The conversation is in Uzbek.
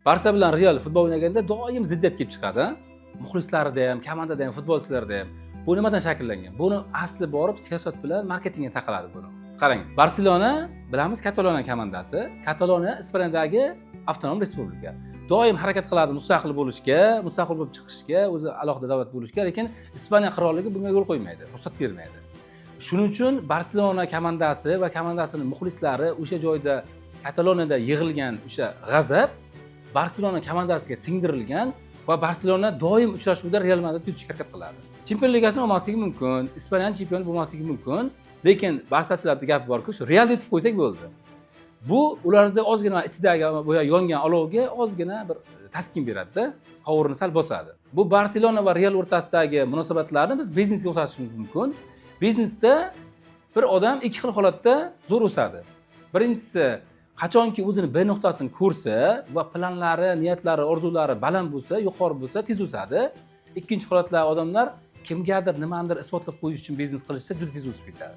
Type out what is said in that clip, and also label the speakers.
Speaker 1: Barsa bilan Real futbol o'ynaganda doim ziddiyat kelib chiqadi. Muxlislarida ham, komandada ham, futbolchilarda ham. Bu nimadan shakllangan? Buni asli borib siyosat bilan marketingga taqaladi buni. Qarang, Barselona bilamiz Kataloniya komandasi. Kataloniya Ispaniyadagi avtonom respublika. Doim harakat qiladi mustaqil bo'lishga, mustaqil bo'lib chiqishga, o'zi alohida davlat bo'lishga, lekin Ispaniya qirolligi bunga yo'l qo'ymaydi, ruxsat bermaydi. Shuning uchun Barselona komandasi va komandasining muxlislari o'sha joyda Kataloniyada yig'ilgan o'sha g'azab Barselona komandasiga singdirilgan va Barselona doim uchrashuvda Real Madrid yutishga harakat qiladi. Chempion ligasini olmasligi mumkin, Ispaniyaning chempioni bo'lmasligi mumkin, lekin barsachilarda gap borki, shu Real yutib qo'ysak bo'ldi. Bu ularda ozgina ichidagi bo'ya yongan olovga ozgina bir taskin beradi-da, qovurini sal bosadi. Bu Barselona va Real o'rtasidagi munosabatlarni biz biznesga o'xshatishimiz mumkin. Biznesda bir odam ikki xil holatda zo'r o'sadi. Birinchisi, qachonki o'zini B nuqtasini ko'rsa va planlari, niyatlari, orzulari baland bo'lsa, yuqori bo'lsa, tez o'sadi. Ikkinchi holatda odamlar kimgadir nimanidir isbotlab qo'yish uchun biznes qilishsa juda tez o'sib ketadi.